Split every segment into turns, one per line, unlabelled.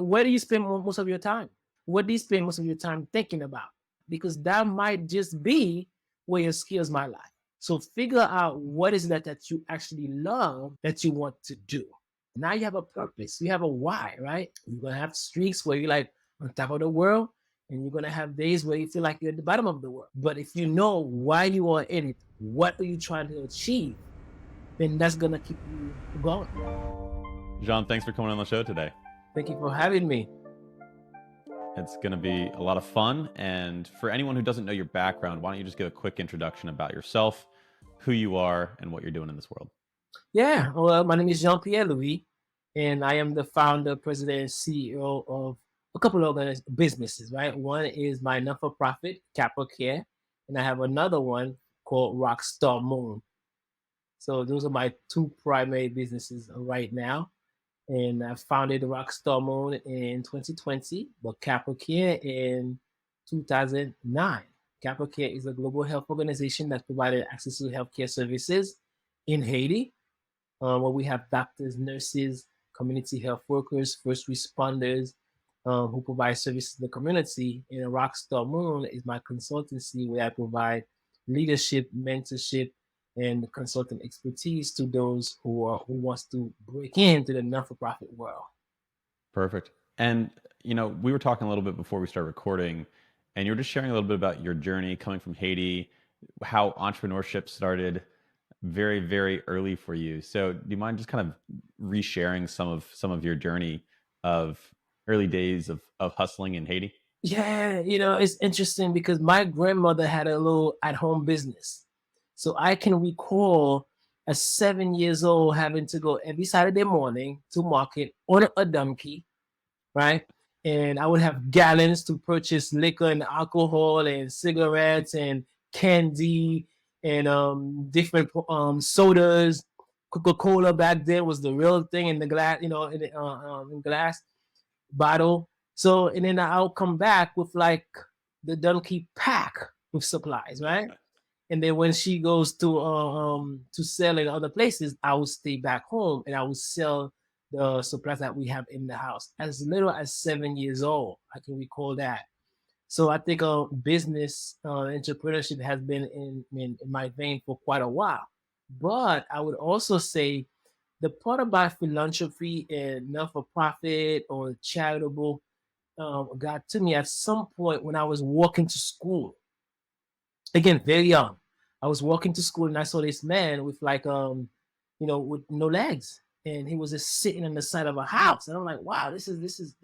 Where do you spend most of your time? What do you spend most of your time thinking about? Because that might just be where your skills might lie. So figure out what is that you actually love that you want to do. Now you have a purpose. You have a why, right? You're gonna have streaks where you're like on top of the world, and you're gonna have days where you feel like you're at the bottom of the world. But if you know why you are in it, what are you trying to achieve, then that's gonna keep you going.
Jean, thanks for coming on the show today.
Thank you for having me.
It's going to be a lot of fun. And for anyone who doesn't know your background, why don't you just give a quick introduction about yourself, who you are, and what you're doing in this world?
Yeah, well, my name is Jean Pierre-Louis, and I am the founder, president, and CEO of a couple of businesses, right? One is my non-for-profit, CapraCare, and I have another one called Rockstar Moon. So those are my two primary businesses right now. And I founded Rockstar Moon in 2020, but CapraCare in 2009. CapraCare is a global health organization that provided access to healthcare services in Haiti, where we have doctors, nurses, community health workers, first responders who provide services to the community. And Rockstar Moon is my consultancy where I provide leadership, mentorship, and consulting expertise to those who wants to break into the non-for-profit world.
Perfect. And, we were talking a little bit before we started recording, and you were just sharing a little bit about your journey coming from Haiti, how entrepreneurship started very, very early for you. So do you mind just kind of resharing some of your journey of early days of hustling in Haiti?
Yeah, it's interesting because my grandmother had a little at-home business. So I can recall at 7 years old having to go every Saturday morning to market on a donkey, right? And I would have gallons to purchase liquor and alcohol and cigarettes and candy and different sodas. Coca-Cola back then was the real thing in the glass, in glass bottle. So and then I'll come back with like the donkey pack with supplies, right? And then when she goes to sell in other places, I will stay back home and I will sell the supplies that we have in the house. As little as 7 years old, I can recall that. So I think business entrepreneurship has been in my vein for quite a while. But I would also say the part about philanthropy and non-for-profit or charitable got to me at some point when I was walking to school. Again, very young. I was walking to school and I saw this man with like with no legs, and he was just sitting on the side of a house, and I'm like, wow, this is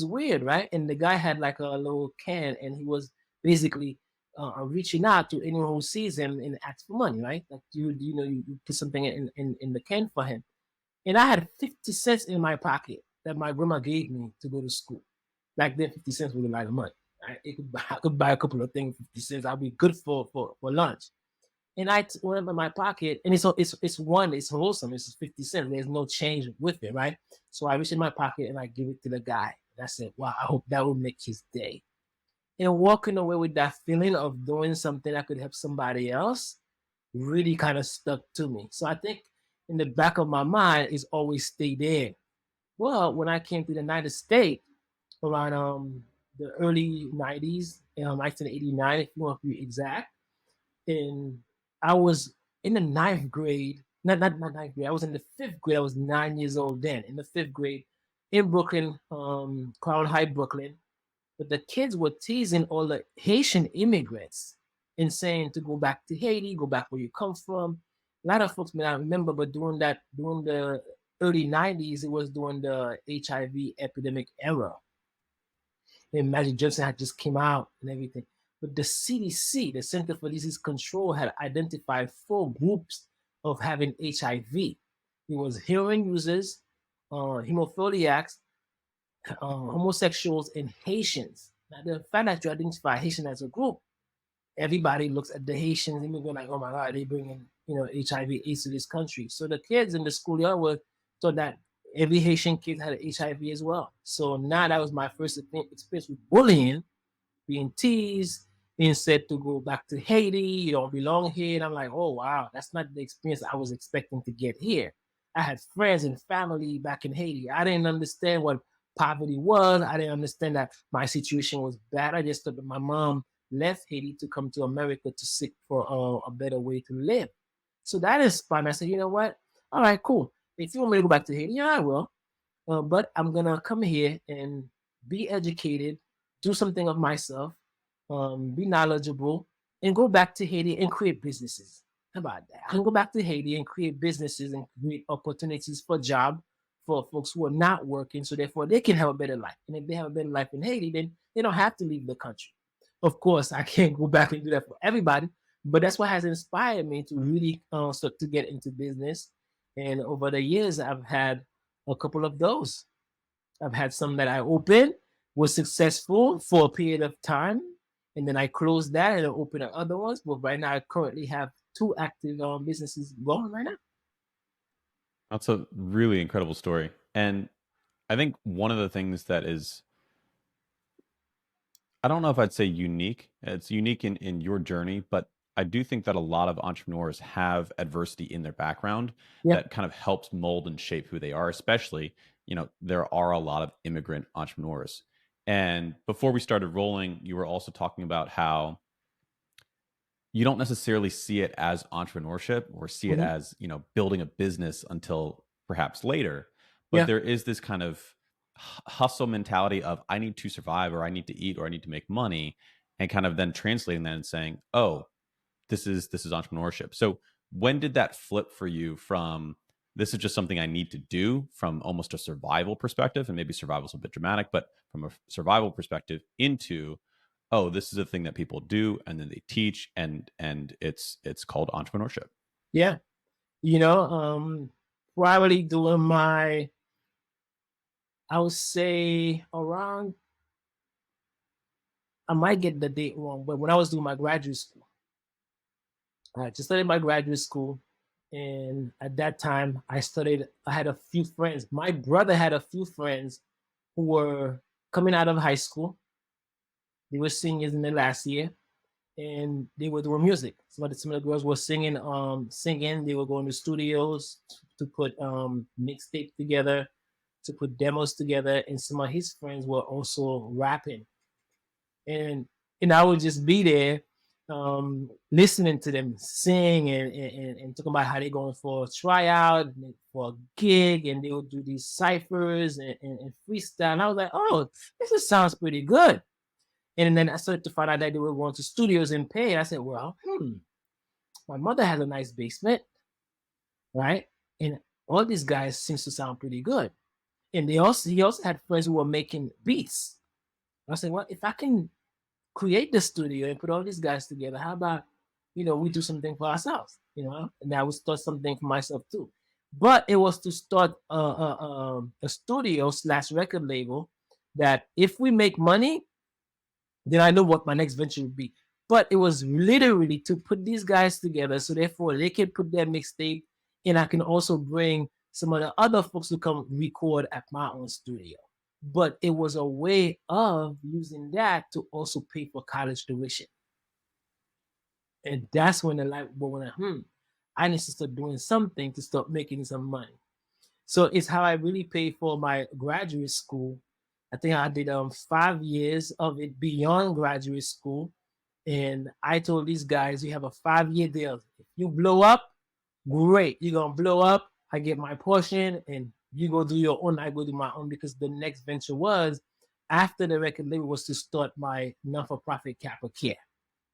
weird, right? And the guy had like a little can, and he was basically reaching out to anyone who sees him and asks for money, right? Like you put something in the can for him, and I had 50 cents in my pocket that my grandma gave me to go to school. Back then, 50 cents was a lot of money. Right? I could buy a couple of things, 50 cents. I'll be good for lunch. And I went in my pocket, and it's wholesome. It's 50 cents. There's no change with it, right? So I reach in my pocket and I give it to the guy. And I said, "Wow, I hope that will make his day." And walking away with that feeling of doing something that could help somebody else really kind of stuck to me. So I think in the back of my mind is always stay there. Well, when I came to the United States around the early 90s, 1989, if you want to be exact, and I was in the ninth grade. Not ninth grade. I was in the fifth grade. I was 9 years old then. In the fifth grade, in Brooklyn, Crown Heights, Brooklyn. But the kids were teasing all the Haitian immigrants and saying to go back to Haiti, go back where you come from. A lot of folks may not remember, but during the early 90s, it was during the HIV epidemic era. And Magic Johnson had just came out and everything. But the CDC, the Center for Disease Control, had identified four groups of having HIV. It was heroin users, hemophiliacs, homosexuals, and Haitians. Now, the fact that you identify Haitian as a group, everybody looks at the Haitians and they're like, "Oh my God, they bringing HIV/AIDS to this country." So the kids in the schoolyard were thought that every Haitian kid had HIV as well. So now that was my first experience with bullying, being teased, being said to go back to Haiti, you don't belong here. And I'm like, oh wow, that's not the experience I was expecting to get here. I had friends and family back in Haiti. I didn't understand what poverty was. I didn't understand that my situation was bad. I just thought that my mom left Haiti to come to America to seek for a better way to live. So that inspired me. I said, you know what? All right, cool. If you want me to go back to Haiti, yeah, I will. But I'm gonna come here and be educated, do something of myself, be knowledgeable, and go back to Haiti and create businesses. How about that? I can go back to Haiti and create businesses and create opportunities for job for folks who are not working, so therefore they can have a better life. And if they have a better life in Haiti, then they don't have to leave the country. Of course, I can't go back and do that for everybody, but that's what has inspired me to really start to get into business. And over the years, I've had a couple of those. I've had some that I opened, was successful for a period of time, and then I closed that and I opened other ones. But right now, I currently have two active businesses going right now.
That's a really incredible story. And I think one of the things that is, I don't know if I'd say unique. It's unique in your journey, but I do think that a lot of entrepreneurs have adversity in their background
Yeah,
that kind of helps mold and shape who they are, especially, there are a lot of immigrant entrepreneurs. And before we started rolling, you were also talking about how you don't necessarily see it as entrepreneurship or see it
hmm,
as, building a business until perhaps later. But
yeah,
there is this kind of hustle mentality of I need to survive or I need to eat or I need to make money and kind of then translating that and saying, "Oh, this is entrepreneurship." So, when did that flip for you from this is just something I need to do from almost a survival perspective, and maybe survival is a bit dramatic, but from a survival perspective into, oh, this is a thing that people do and then they teach and it's called entrepreneurship.
yeah. You know, probably doing my, I would say around, I might get the date wrong, but when I was doing my graduate school, I just started my graduate school. And at that time, I had a few friends. My brother had a few friends who were coming out of high school. They were seniors in the last year, and they were doing music. Some of the girls were singing. They were going to studios to put mixtape together, to put demos together, and some of his friends were also rapping. And I would just be there, listening to them sing and talking about how they're going for a tryout, for a gig, and they would do these ciphers and freestyle. And I was like, oh, this just sounds pretty good. And then I started to find out that they were going to studios and pay. I said, well, my mother has a nice basement, right? And all these guys seems to sound pretty good. And he also had friends who were making beats. I said, well, if I can create the studio and put all these guys together, how about, we do something for ourselves, and I would start something for myself too. But it was to start a studio slash record label that if we make money, then I know what my next venture would be. But it was literally to put these guys together so therefore they can put their mixtape, and I can also bring some of the other folks to come record at my own studio. But it was a way of using that to also pay for college tuition. And that's when the light bulb went, I need to start doing something to start making some money. So it's how I really paid for my graduate school. I think I did 5 years of it beyond graduate school. And I told these guys, you have a 5 year deal. If you blow up, great. You're gonna blow up. I get my portion and you go do your own, I go do my own, because the next venture was after the record label was to start my non-for-profit CapraCare.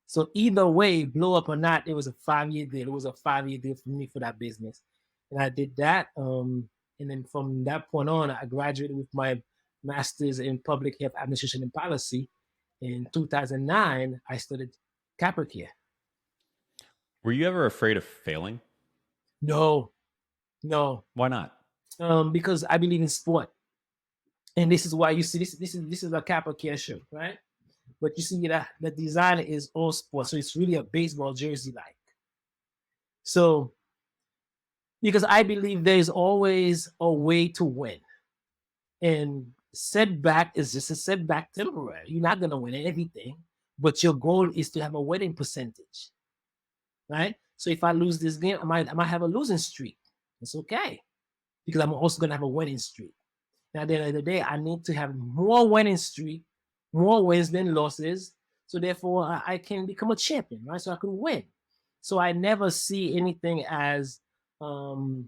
So either way, blow up or not, it was a 5 year deal. It was a 5 year deal for me for that business. And I did that. And then from that point on, I graduated with my master's in public health administration and policy. In 2009, I started CapraCare.
Were you ever afraid of failing?
No, no,
Why not?
because I believe in sport. And this is why you see this is a CapraCare show, right? But you see that the design is all sports. So it's really a baseball jersey like. So because I believe there is always a way to win. And setback is just a setback temporary. You're not gonna win everything, but your goal is to have a winning percentage, right? So if I lose this game, I might have a losing streak. It's okay. because I'm also gonna have a winning streak. And at the end of the day, I need to have more winning streak, more wins than losses. So therefore, I can become a champion, right? So I can win. So I never see anything as um,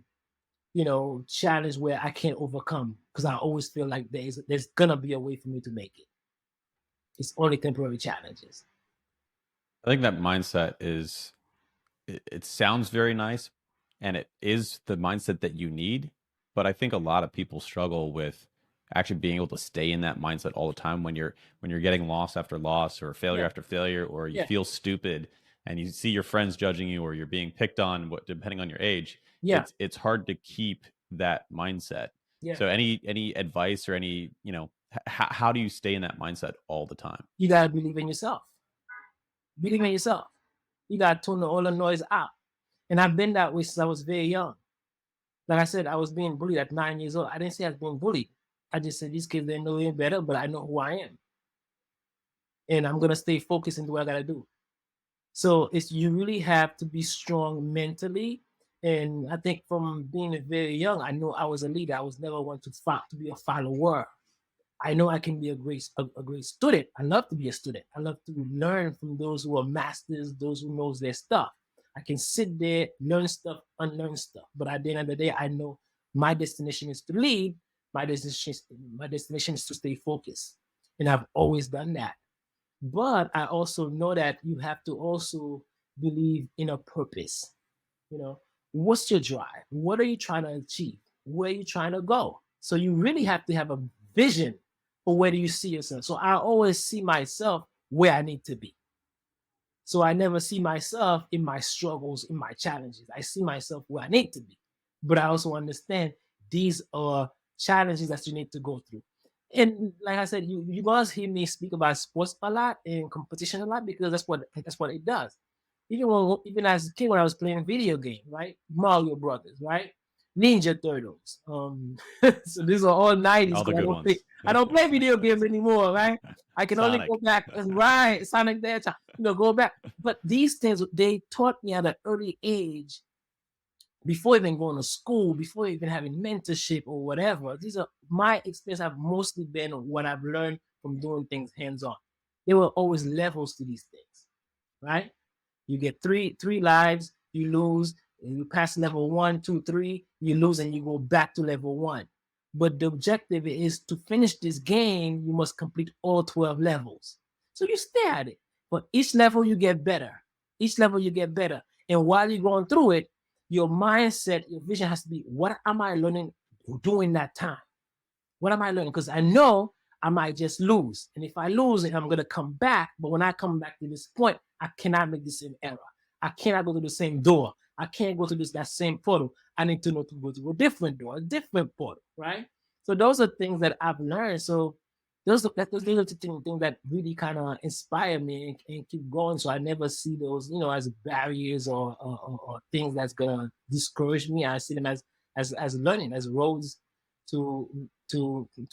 challenge where I can't overcome, because I always feel like there's gonna be a way for me to make it. It's only temporary challenges.
I think that mindset is it sounds very nice, and it is the mindset that you need, but I think a lot of people struggle with actually being able to stay in that mindset all the time when you're getting loss after loss or failure
Yeah,
after failure, or you
yeah,
feel stupid and you see your friends judging you or you're being picked on, what depending on your age,
yeah,
it's hard to keep that mindset.
yeah.
So any advice or any, how do you stay in that mindset all the time?
You gotta believe in yourself. Believe in yourself. You gotta tune all the noise out. And I've been that way since I was very young. Like I said, I was being bullied at 9 years old. I didn't say I was being bullied. I just said these kids didn't know any better, but I know who I am. And I'm gonna stay focused into what I gotta do. So it's you really have to be strong mentally. And I think from being very young, I know I was a leader. I was never one to be a follower. I know I can be a great student. I love to be a student. I love to learn from those who are masters, those who knows their stuff. I can sit there, learn stuff, unlearn stuff. But at the end of the day, I know my destination is to lead. My destination, my destination is to stay focused, and I've always done that. But I also know that you have to also believe in a purpose. You know, what's your drive? What are you trying to achieve? Where are you trying to go? So you really have to have a vision for where do you see yourself. So I always see myself where I need to be. So I never see myself in my struggles, in my challenges. I see myself where I need to be. But I also understand these are challenges that you need to go through. And like I said, you guys hear me speak about sports a lot and competition a lot, because that's what it does. Even as a kid when I was playing video game, right? Mario Brothers, right? Ninja Turtles. So these are all 90s
All the
because
good ones.
I don't play video games anymore, right? I can only go
Sonic.
back, right? Sonic the Hedgehog, go back. But these things they taught me at an early age, before even going to school, before even having mentorship or whatever. These are my experience have mostly been what I've learned from doing things hands on. There were always levels to these things, right? You get three lives, you lose, and you pass level 1, 2, 3, you lose, and you go back to level 1. But the objective is to finish this game, you must complete all 12 levels. So you stay at it. But each level you get better. Each level you get better. And while you're going through it, your mindset, your vision has to be, what am I learning during that time? What am I learning? Because I know I might just lose. And if I lose it, I'm going to come back. But when I come back to this point, I cannot make the same error. I cannot go to the same door. I can't go to that same portal. I need to know to go to a different door, a different portal, right? So those are things that I've learned. So those are the things that really kind of inspire me and keep going. So I never see those, as barriers or things that's gonna discourage me. I see them as learning, as roads to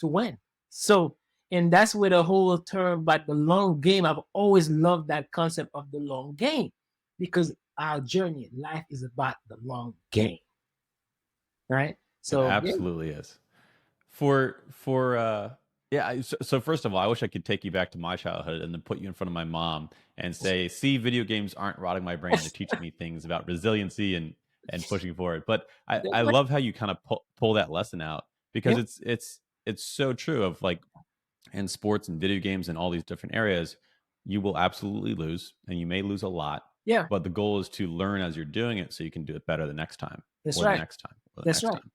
win. So, and that's where the whole term about the long game. I've always loved that concept of the long game, because our journey in life is about the long game, right?
It
So yeah,
absolutely is. For yeah, so first of all, I wish I could take you back to my childhood and then put you in front of my mom and say, "See, video games aren't rotting my brain; they're teaching me things about resiliency and pushing forward." But I love how you kind of pull that lesson out, because
yeah,
it's so true of like in sports and video games and all these different areas, you will absolutely lose and you may lose a lot,
yeah.
but the goal is to learn as you're doing it so you can do it better the next time
That's
or the
right.
next time or the
That's
next
right.
time.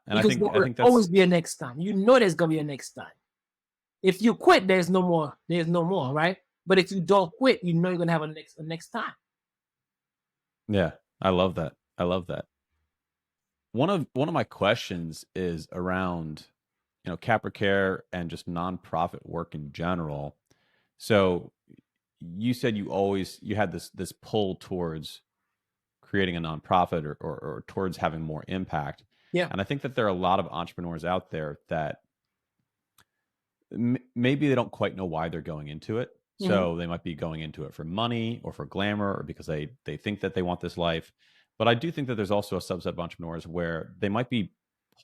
And
Because there
I
will
think
always
that's
be a next time. You know there's gonna be a next time. If you quit, there's no more. There's no more, right? But if you don't quit, you know you're gonna have a next time.
yeah, I love that. I love that. One of my questions is around, CapraCare and just nonprofit work in general. So you said you had this pull towards creating a nonprofit or towards having more impact.
Yeah.
And I think that there are a lot of entrepreneurs out there that maybe they don't quite know why they're going into it.
Hmm.
So they might be going into it for money or for glamour or because they think that they want this life. But I do think that there's also a subset of entrepreneurs where they might be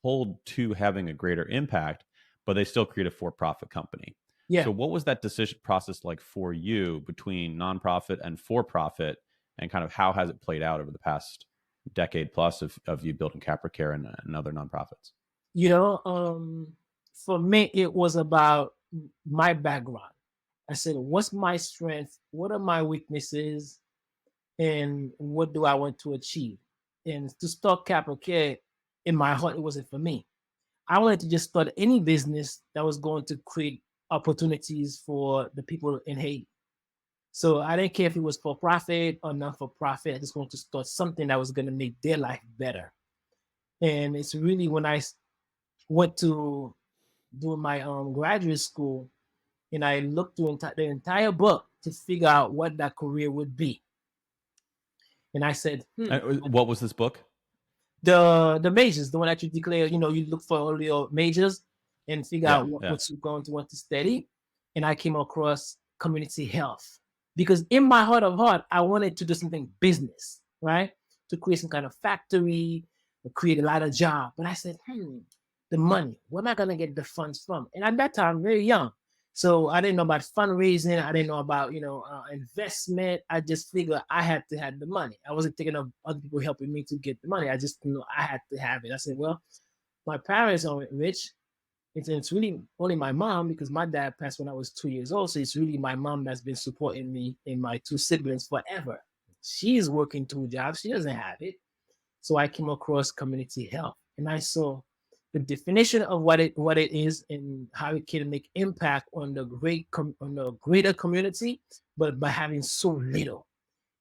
pulled to having a greater impact, but they still create a for-profit company.
Yeah.
So what was that decision process like for you between nonprofit and for-profit, and kind of how has it played out over the past decade plus of you building CapraCare and other nonprofits?
You know, for me, it was about my background. I said, what's my strength? What are my weaknesses? And what do I want to achieve? And to start CapraCare, in my heart, it wasn't for me. I wanted to just start any business that was going to create opportunities for the people in Haiti. So I didn't care if it was for profit or not for profit. I just wanted to start something that was going to make their life better. And it's really when I went to do my graduate school and I looked through the entire book to figure out what that career would be. And I said,
What was this book?
the majors, the one that you declare, you look for all your majors and figure
Yeah,
out
yeah.
what you're going to want to study. And I came across community health because in my heart of heart, I wanted to do something business, right? To create some kind of factory, create a lot of job. But I said, the money, where am I going to get the funds from? And at that time, very young. So I didn't know about fundraising. I didn't know about investment. I just figured I had to have the money. I wasn't thinking of other people helping me to get the money. I just knew I had to have it. I said, well, my parents aren't rich. It's really only my mom because my dad passed when I was 2 years old. So it's really my mom that's been supporting me and my two siblings forever. She's working two jobs. She doesn't have it. So I came across community health and I saw the definition of what it is and how it can make impact on the greater community, but by having so little.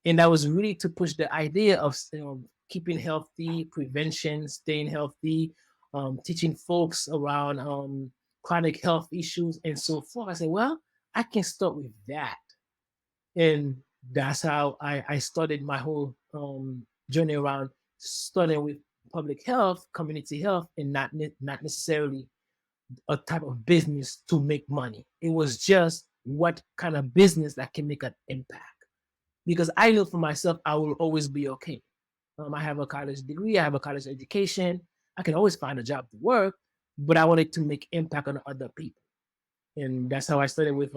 And that was really to push the idea of keeping healthy, prevention, staying healthy, teaching folks around chronic health issues and so forth. I said, well, I can start with that. And that's how I started my whole journey around starting with public health, community health, and not necessarily a type of business to make money. It was just what kind of business that can make an impact. Because I know for myself, I will always be okay. I have a college degree, I have a college education. I can always find a job to work, but I wanted to make impact on other people. And that's how I started with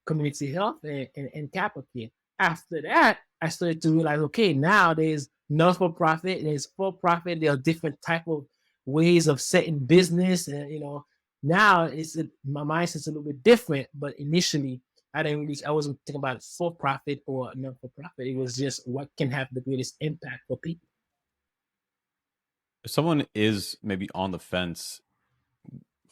community health and CapraCare. After that, I started to realize, okay, now there's not for profit, there's for profit. There are different type of ways of setting business, and now my mindset's a little bit different. But initially, I wasn't thinking about for profit or not for profit. It was just what can have the greatest impact for people.
If someone is maybe on the fence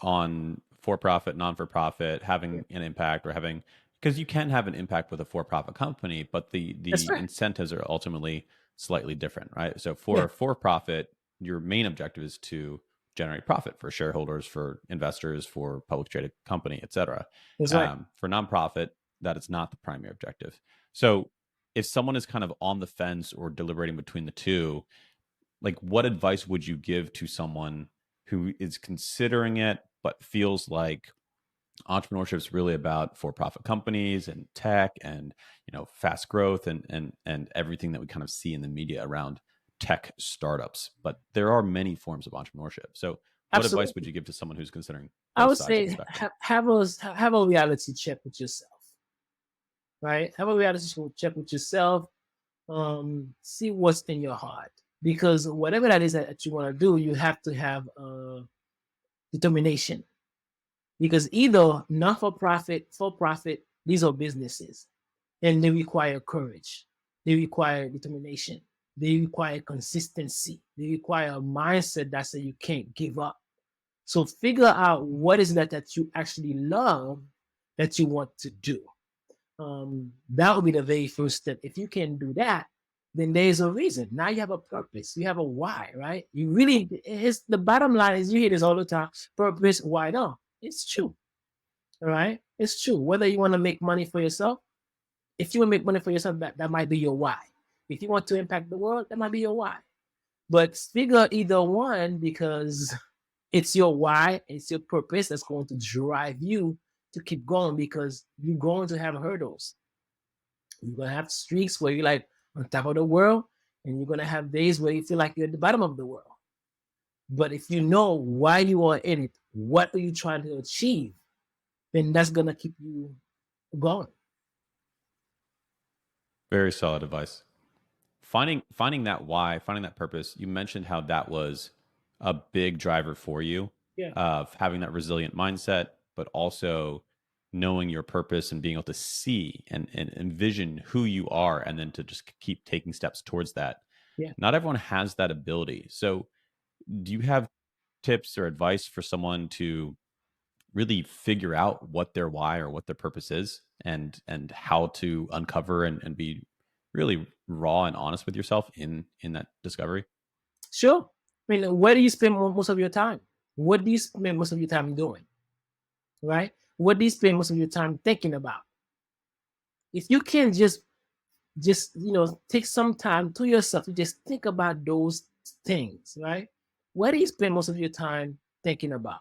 on for-profit, non-for-profit,
Yeah,
having an impact or having, because you can have an impact with a for-profit company, but
that's
the
right.
incentives are ultimately slightly different, right? So
Yeah,
for-profit, your main objective is to generate profit for shareholders, for investors, for public traded company, et cetera.
that's right.
For nonprofit, that is not the primary objective. So if someone is kind of on the fence or deliberating between the two, like what advice would you give to someone who is considering it but feels like entrepreneurship is really about for-profit companies and tech and fast growth and everything that we kind of see in the media around tech startups, but there are many forms of entrepreneurship. So what advice would
Absolutely.
you give to someone who's considering
I
both
would
sides of the
say
spectrum?
have a reality check with yourself, right? Have a reality check with yourself. See what's in your heart because whatever that is that you want to do, you have to have determination. Because either not for profit, for profit, these are businesses, and they require courage. They require determination. They require consistency. They require a mindset that says you can't give up. So figure out what is that you actually love that you want to do. That will be the very first step. If you can do that, then there's a reason. Now you have a purpose. You have a why, right? You really, it's the bottom line is you hear this all the time. Purpose, why not? It's true, all right? It's true. Whether you want to make money for yourself, if you want to make money for yourself, that might be your why. If you want to impact the world, that might be your why. But figure either one because it's your why, it's your purpose that's going to drive you to keep going because you're going to have hurdles. You're gonna have streaks where you're like on top of the world, and you're gonna have days where you feel like you're at the bottom of the world. But if you know why you are in it, what are you trying to achieve, then that's gonna keep you going.
Very solid advice. Finding that why, finding that purpose. You mentioned how that was a big driver for you
Yeah,
of having that resilient mindset, but also knowing your purpose and being able to see and envision who you are, and then to just keep taking steps towards that.
yeah.
Not everyone has that ability. So, do you have tips or advice for someone to really figure out what their why or what their purpose is, and how to uncover and be really raw and honest with yourself in that discovery?
Sure. I mean, where do you spend most of your time? What do you spend most of your time doing? Right? What do you spend most of your time thinking about? If you can just take some time to yourself to just think about those things, right? What do you spend most of your time thinking about?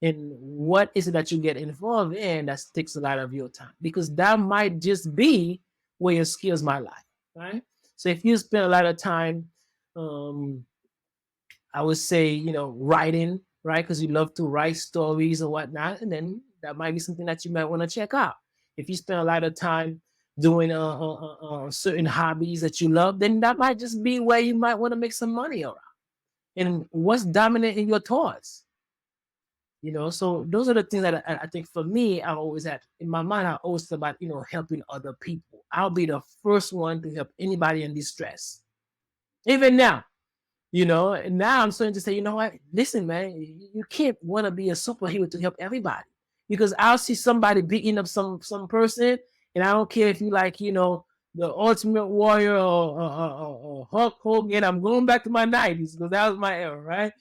And what is it that you get involved in that takes a lot of your time? Because that might just be where your skills might lie, right? So if you spend a lot of time, um, I would say, writing, right? Because you love to write stories or whatnot, and then that might be something that you might want to check out. If you spend a lot of time doing certain hobbies that you love, then that might just be where you might want to make some money around. And what's dominant in your thoughts? So those are the things that I think for me, I always had in my mind. I always thought about helping other people. I'll be the first one to help anybody in distress. Even now, and now I'm starting to say, you know what? Listen, man, you can't want to be a superhero to help everybody, because I'll see somebody beating up some person, and I don't care if you like, the Ultimate Warrior or Hulk Hogan. I'm going back to my 90s because that was my era, right?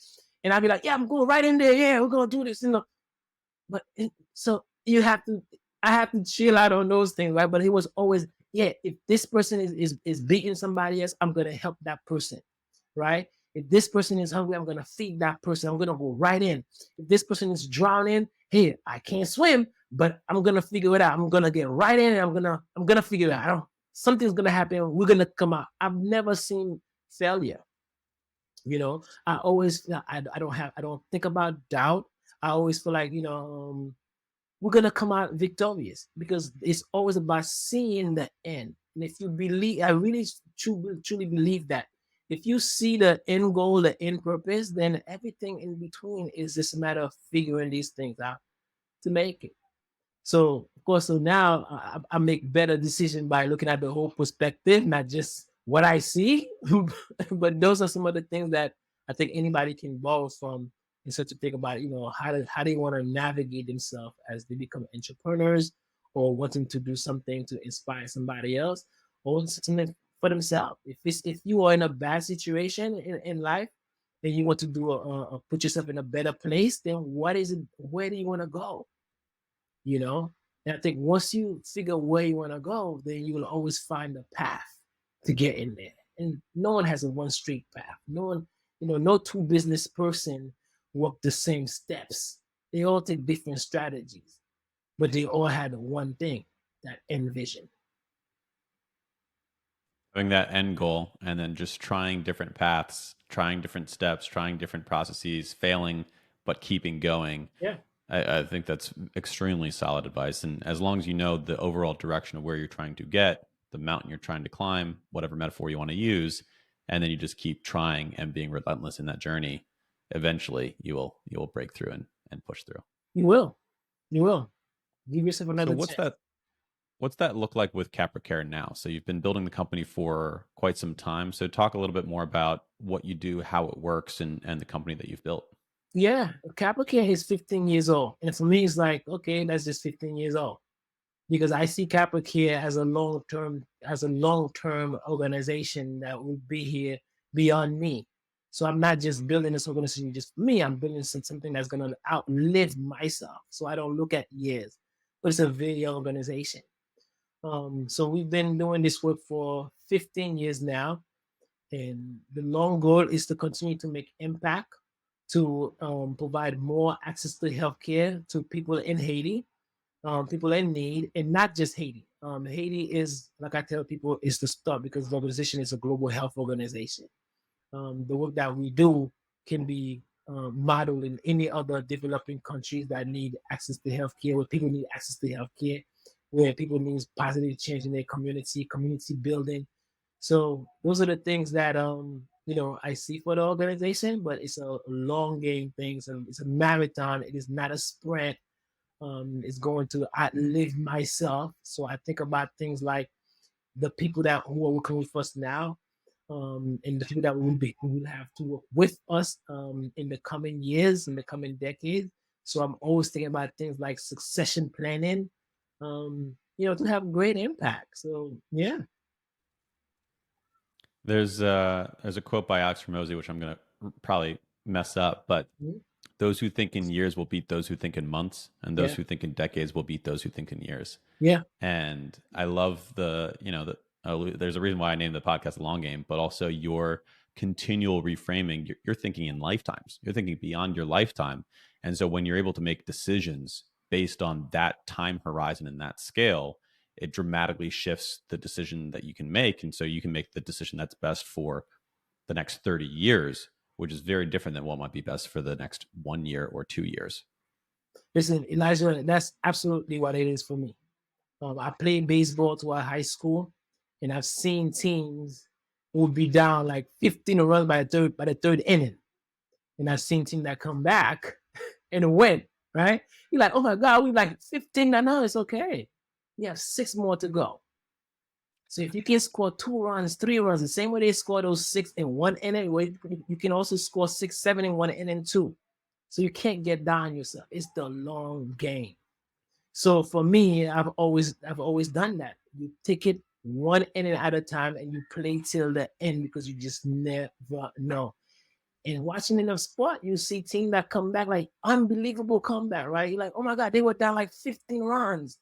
And I'll be like, yeah, I'm going right in there. Yeah, we're gonna do this, But so I have to chill out on those things, right? But he was always, yeah, if this person is beating somebody else, I'm gonna help that person, right? If this person is hungry, I'm gonna feed that person. I'm gonna go right in. If this person is drowning, hey, I can't swim, but I'm gonna figure it out. I'm gonna get right in, and I'm gonna figure it out. Something's gonna happen. We're gonna come out. I've never seen failure. I always I don't think about doubt. I always feel like we're gonna come out victorious, because it's always about seeing the end. And if you believe, I really truly believe that if you see the end goal, the end purpose, then everything in between is just a matter of figuring these things out to make it. So of course, so now I make better decisions by looking at the whole perspective, not just what I see. But those are some of the things that I think anybody can borrow from, and start to think about, how they want to navigate themselves as they become entrepreneurs, or wanting to do something to inspire somebody else, or something for themselves. If you are in a bad situation in life, and you want to do put yourself in a better place, then what is it? Where do you want to go? you know and I think once you figure where you want to go, then you will always find a path to get in there. And no one has a one straight path. No one, no two business person walk the same steps. They all take different strategies, but they all had one thing, that end vision.
Having that end goal and then just trying different paths, trying different steps, trying different processes, failing, but keeping going.
Yeah,
I think that's extremely solid advice. And as long as you know the overall direction of where you're trying to get, the mountain you're trying to climb, whatever metaphor you want to use, and then you just keep trying and being relentless in that journey, eventually you will break through and push through.
you will. You will. Give yourself
So
another chance.
what's that look like with CapraCare now? So you've been building the company for quite some time. So talk a little bit more about what you do, how it works, and the company that you've built.
Yeah, CapraCare is 15 years old. And for me, it's like, okay, that's just 15 years old. Because I see CapraCare as a long term organization that will be here beyond me. So I'm not just building this organization just for me. I'm building something that's going to outlive myself. So I don't look at years, but it's a video organization. So we've been doing this work for 15 years now, and the long goal is to continue to make impact, to provide more access to healthcare to people in Haiti, people in need, and not just Haiti. Haiti is, like I tell people, is the start because the organization is a global health organization. The work that we do can be modeled in any other developing countries that need access to healthcare, where people need access to healthcare, where people need positive change in their community, community building. So those are the things that I see for the organization, but it's a long game thing. So it's a marathon. It is not a sprint. It's going to outlive myself. So I think about things like the people that who are working with us now, and the people that will have to work with us in the coming years, in the coming decades. So I'm always thinking about things like succession planning, to have great impact. So yeah.
There's a quote by Alex Ramosi, which I'm gonna probably mess up, but
Mhm.
those who think in years will beat those who think in months, and those
Yeah.
who think in decades will beat those who think in years.
Yeah.
And I love there's a reason why I named the podcast The Long Game, but also your continual reframing. You're thinking in lifetimes. You're thinking beyond your lifetime. And so when you're able to make decisions based on that time horizon and that scale, it dramatically shifts the decision that you can make. And so you can make the decision that's best for the next 30 years, which is very different than what might be best for the next 1 year or 2 years.
Listen, Elijah, that's absolutely what it is for me. I played baseball to our high school, and I've seen teams who would be down like 15 runs by the third inning, and I've seen teams that come back and win. Right? You're like, oh my god, we like 15 now. It's okay. We have six more to go. So if you can score 2 runs, 3 runs, the same way they score those six in one inning, you can also score 6, 7 in one inning too. So you can't get down yourself. It's the long game. So for me, I've always done that. You take it one inning at a time and you play till the end because you just never know. And watching enough sport, you see teams that come back like unbelievable comeback, right? You're like, oh my God, they were down like 15 runs.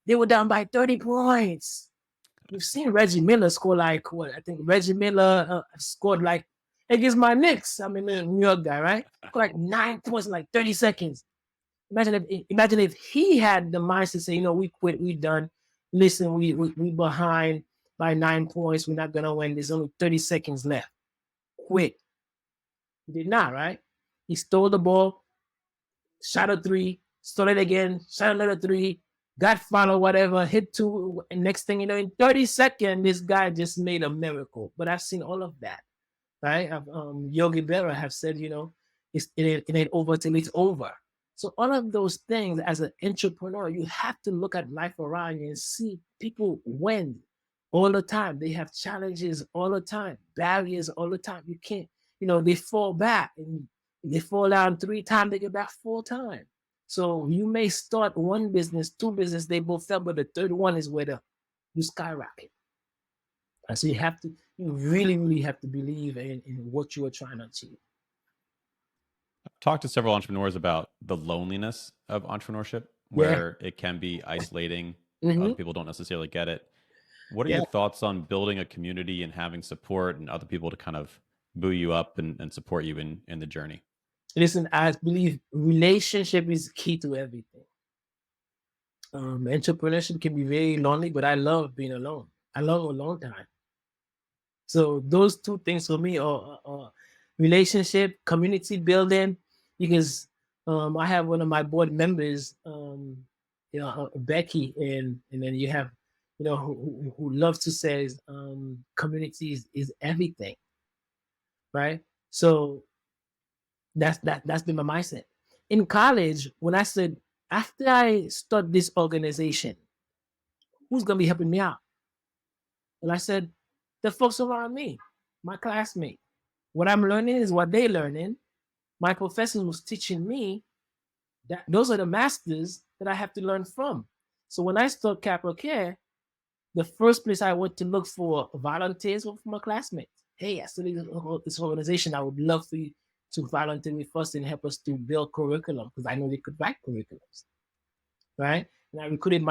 They were down by 30 points. You've seen Reggie Miller score like what? I think Reggie Miller scored like against my Knicks. I mean, the New York guy, right? Scored like 9 points in like 30 seconds. Imagine if he had the mindset to say, we quit, we done. Listen, we behind by 9 points. We're not gonna win. There's only 30 seconds left. Quit. He did not, right? He stole the ball, shot a three, stole it again, shot another three, got fouled or whatever, hit two, and next thing you know, in 30 seconds, this guy just made a miracle. But I've seen all of that, right? Yogi Berra have said, it ain't over till it's over. So all of those things, as an entrepreneur, you have to look at life around you and see people win all the time. They have challenges all the time, barriers all the time. You can't, they fall back and they fall down 3 times, they get back 4 times. So you may start one business, two business, they both fail, but the third one is where you skyrocket. And so you really, really have to believe in what you are trying to achieve.
I've talked to several entrepreneurs about the loneliness of entrepreneurship,
Yeah.
where it can be isolating. Other
Hmm.
people don't necessarily get it. What are
Yeah.
your thoughts on building a community and having support and other people to kind of boo you up and support you in the journey?
Listen, I believe relationship is key to everything. Entrepreneurship can be very lonely, but I love being alone. I love alone time. So those two things for me are relationship, community building, because I have one of my board members, Becky, and then you have, who loves to say community is everything, right? So that's been my mindset. In college, when I said after I start this organization, who's gonna be helping me out? And I said, the folks around me, my classmates. What I'm learning is what they're learning. My professors was teaching me that those are the masters that I have to learn from. So when I started CapraCare, the first place I went to look for volunteers were from my classmates. Hey, I studied this organization. I would love for you to volunteer with us and help us to build curriculum because I know they could write curriculums, right? And I recruited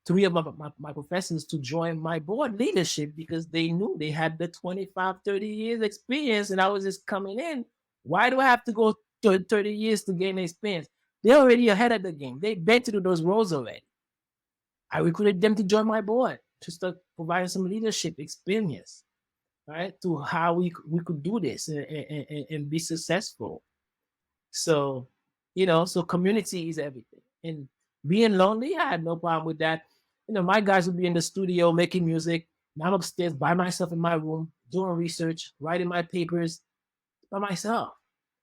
three of my professors to join my board leadership because they knew they had the 25, 30 years experience and I was just coming in. Why do I have to go 30 years to gain experience? They're already ahead of the game. They've been through those roles already. I recruited them to join my board to start providing some leadership experience, right? To how we could do this and be successful. So, so community is everything. And being lonely, I had no problem with that. My guys would be in the studio making music. And I'm upstairs by myself in my room, doing research, writing my papers by myself,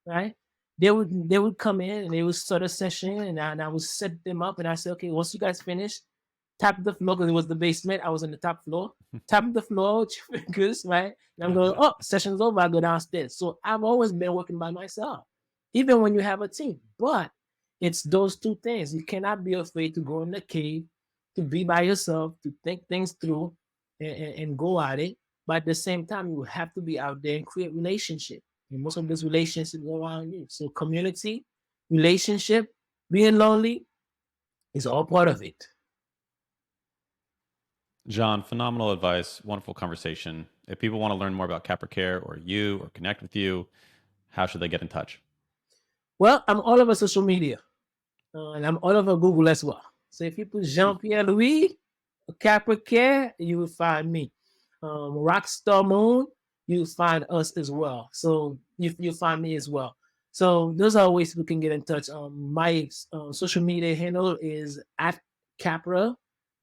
right? They would come in and they would start a session, and I would set them up, and I said, okay, once you guys finish, tap the floor because it was the basement. I was on the top floor. Tap the floor with your fingers, right? And I'm going, oh, session's over. I go downstairs. So I've always been working by myself, even when you have a team. But it's those two things. You cannot be afraid to go in the cave, to be by yourself, to think things through, and go at it. But at the same time, you have to be out there and create relationship. And most of those relationships go around you. So community, relationship, being lonely is all part of it.
John, phenomenal advice, wonderful conversation. If people want to learn more about CapraCare or you or connect with you, how should they get in touch?
Well, I'm all over social media, and I'm all over Google as well. So if you put Jean Pierre-Louis, CapraCare, you will find me. Rockstar Moon, you'll find us as well. So you'll find me as well. So those are ways we can get in touch. My social media handle is at Capra,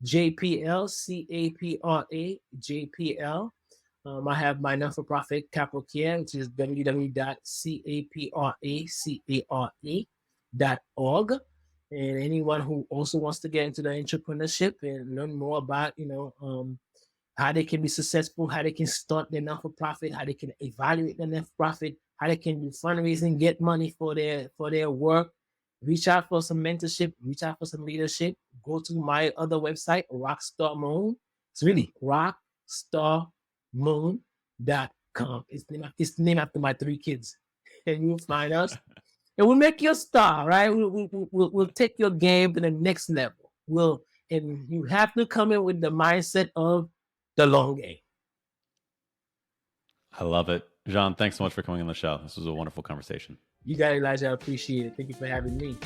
JPL, CAPRA, JPL. I have my non-for-profit CapraCare, which is www.capracare.org. And anyone who also wants to get into the entrepreneurship and learn more about, how they can be successful, how they can start their non-for-profit, how they can evaluate their non-for-profit, how they can do fundraising, get money for their work, reach out for some mentorship, reach out for some leadership, go to my other website, Rockstar Moon. It's really rockstarmoon.com. It's named after my three kids. And you'll find us. And we'll make you a star, right? We'll take your game to the next level. And you have to come in with the mindset of the long game.
I love it. John, thanks so much for coming on the show. This was a wonderful conversation.
You got it, Elijah. I appreciate it. Thank you for having me.